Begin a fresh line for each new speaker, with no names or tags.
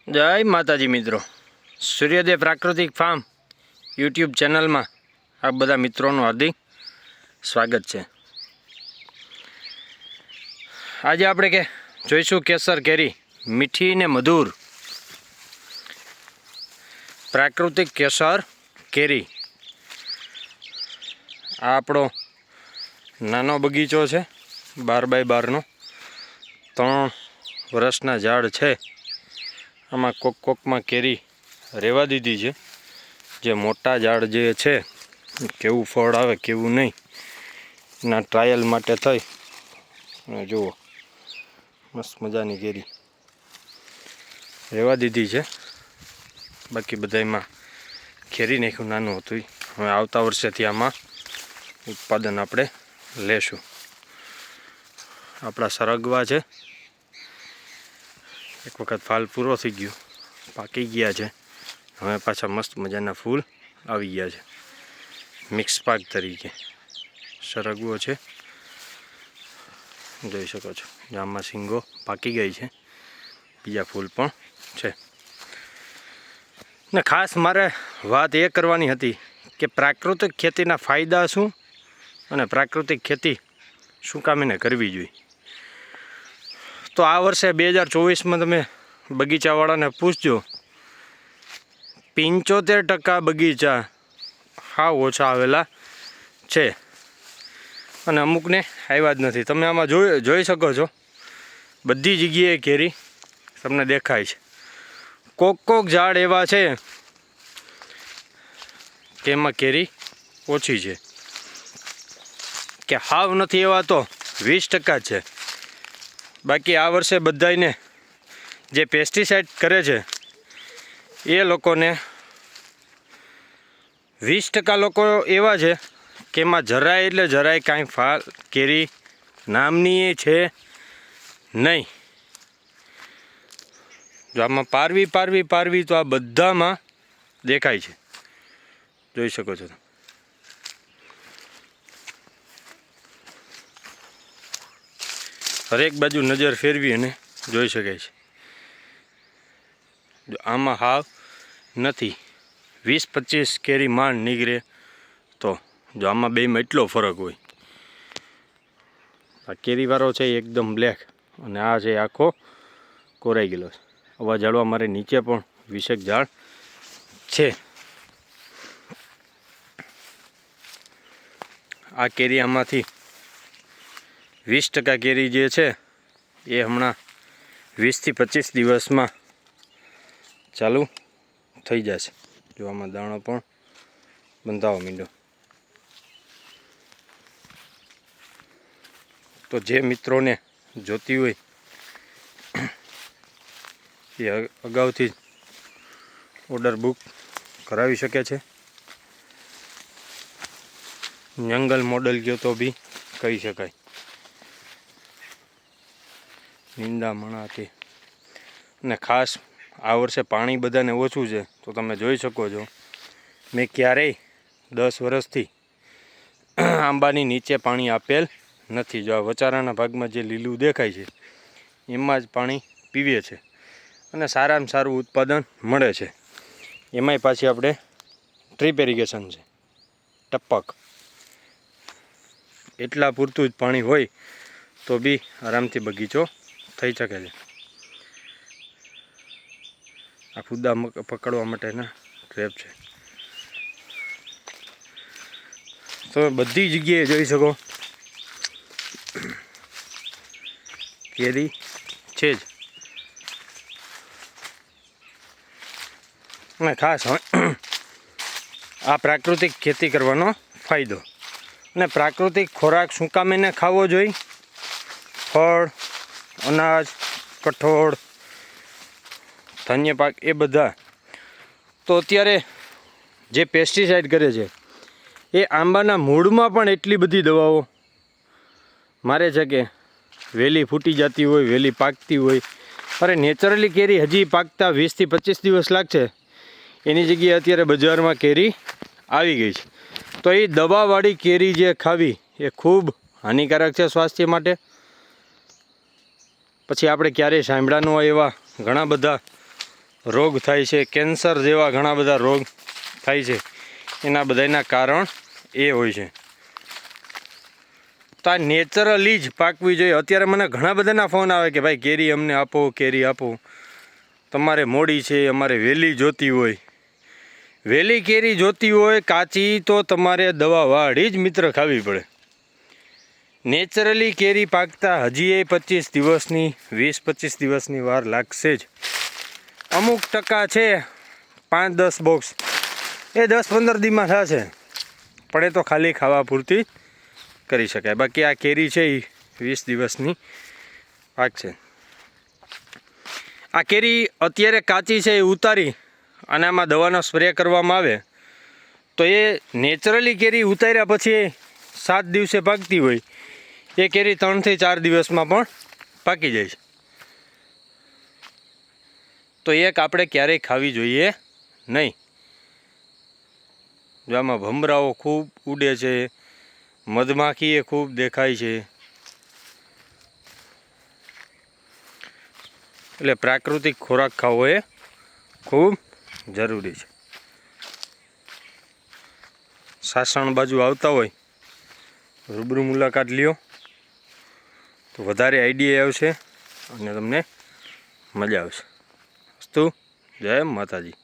જય માતાજી મિત્રો, સૂર્યોદય પ્રાકૃતિક ફાર્મ યુટ્યુબ ચેનલમાં આ બધા મિત્રોનું હાર્દિક સ્વાગત છે। આજે આપણે કે જોઈશું કેસર કેરી, મીઠી ને મધુર પ્રાકૃતિક કેસર કેરી। આ આપણો નાનો બગીચો છે, 12 બાય 12નો, 3 વર્ષના ઝાડ છે। આમાં કોકમાં કેરી રહેવા દીધી છે, જે મોટા ઝાડ જે છે કેવું ફળ આવે કેવું નહીં ના ટ્રાયલ માટે થઈ અને જુઓ મસ્ત મજાની કેરી રહેવા દીધી છે। બાકી બધામાં કેરી નાખ્યું નાનું હતું, હવે આવતા વર્ષેથી આમાં ઉત્પાદન આપણે લેશું। આપણા સરગવા છે, એક વખત ફાલ પૂરો થઈ ગયો, પાકી ગયા છે, હવે પાછા મસ્ત મજાના ફૂલ આવી ગયા છે। મિક્સ પાક તરીકે સરગવો છે, જોઈ શકો છો, આમાં શીંગો પાકી ગઈ છે, બીજા ફૂલ પણ છે। ને ખાસ મારે વાત એ કરવાની હતી કે પ્રાકૃતિક ખેતીના ફાયદા શું અને પ્રાકૃતિક ખેતી શું કામ એને કરવી જોઈએ। તો આ વર્ષે 2024માં તમે બગીચાવાળાને પૂછજો, 75% બગીચા હાવ ઓછા આવેલા છે અને અમુકને આવ્યા જ નથી। તમે આમાં જોઈ શકો છો, બધી જગ્યાએ કેરી તમને દેખાય છે। કોક ઝાડ એવા છે કે એમાં કેરી ઓછી છે, કે હાવ નથી એવા તો 20% છે। બાકી આ વર્ષે બધાને જે પેસ્ટિસાઇડ કરે છે એ લોકોને 20% લોકો એવા છે કે એમાં જરાય એટલે જરાય કાંઈ ફાલ કેરી નામની છે નહીં। જો આમાં પારવી તો આ બધામાં દેખાય છે, જોઈ શકો છો। હરેક બાજુ નજર ફેરવી અને જોઈ શકાય છે। જો આમાં હાવ નથી, 20-25 કેરી માંડ નીકળે તો, જો આમાં બેમાં એટલો ફરક હોય। આ કેરીવાળો છે એકદમ બ્લેક અને આ છે આખો કોરાઈ ગયેલો છે। આવા ઝાડવા મારે નીચે પણ 20 ઝાડ છે। આ કેરી આમાંથી 20% કેરી જે છે એ હમણાં 20-25 દિવસમાં ચાલુ થઈ જશે। જો આમાં દાણો પણ બંધાવા માંડ્યો। તો જે મિત્રોને જોતી હોય એ અગાઉથી ઓર્ડર બુક કરાવી શકે છે। જંગલ મોડલ ગયો તો બી કહી શકાય, નિંદામણા તે। અને ખાસ આ વર્ષે પાણી બધાને ઓછું છે, તો તમે જોઈ શકો છો, મેં ક્યારેય 10 વર્ષથી આંબાની નીચે પાણી આપેલ નથી। જો આ વચારાના ભાગમાં જે લીલું દેખાય છે એમાં જ પાણી પીવે છે અને સારામાં સારું ઉત્પાદન મળે છે। એમાંય પાછી આપણે ડ્રીપ ઇરિગેશન છે, ટપક, એટલા પૂરતું જ પાણી હોય તો બી આરામથી બગીચો થઈ શકે છે। આ ફૂદા પકડવા માટેના ટ્રેપ છે। તમે બધી જગ્યાએ જોઈ શકો કેરી છે જ। અને ખાસ આ પ્રાકૃતિક ખેતી કરવાનો ફાયદો અને પ્રાકૃતિક ખોરાક શું કામ એને ખાવો જોઈએ। ફળ, અનાજ, કઠોળ, ધાન્ય પાક એ બધા તો અત્યારે જે પેસ્ટિસાઇડ કરે છે એ આંબાના મૂળમાં પણ એટલી બધી દવાઓ મારે છે કે વહેલી ફૂટી જતી હોય, વહેલી પાકતી હોય। અરે નેચરલી કેરી હજી પાકતા 20-25 દિવસ લાગશે, એની જગ્યાએ અત્યારે બજારમાં કેરી આવી ગઈ છે। તો એ દવાવાળી કેરી જે ખાવી એ ખૂબ હાનિકારક છે સ્વાસ્થ્ય માટે। પછી આપણે ક્યારેય સાંભળ્યા ન હોય એવા ઘણા બધા રોગ થાય છે, કેન્સર જેવા ઘણા બધા રોગ થાય છે, એના બધાના કારણ એ હોય છે. તો આ નેચરલી જ પાકવી જોઈએ. અત્યારે મને ઘણા બધાના ફોન આવે કે ભાઈ કેરી અમને આપો, કેરી આપો, તમારે મોડી છે, અમારે વહેલી જોતી હોય. વહેલી કેરી જોતી હોય કાચી તો તમારે દવાવાળી જ મિત્ર ખાવી પડે. નેચરલી કેરી પાકતા હજી એ 25 દિવસની 20-25 દિવસની વાર લાગશે જ. અમુક ટકા છે 5-10 બોક્સ એ 10-15 દીમાં થશે, પણ એ તો ખાલી ખાવા પૂરતી કરી શકાય. બાકી આ કેરી છે એ 20 દિવસની પાક છે. આ કેરી અત્યારે કાચી છે એ ઉતારી અને આમાં દવાનો સ્પ્રે કરવામાં આવે તો એ નેચરલી કેરી ઉતાર્યા પછી 7 દિવસે પાકતી હોય એ કેરી 3 થી 4 દિવસમાં પણ પાકી જાય છે. તો એક આપણે ક્યારેય ખાવી જોઈએ નહીં. જો આમાં ભમરાઓ ખૂબ ઉડે છે, મધમાખી એ ખૂબ દેખાય છે, એટલે પ્રાકૃતિક ખોરાક ખાવો એ ખૂબ જરૂરી છે. સાસણ બાજુ આવતા હોય રૂબરૂ મુલાકાત લ્યો તો વધારે આઈડિયા આવશે અને તમને મજા આવશે. અસ્તુ, જય માતાજી.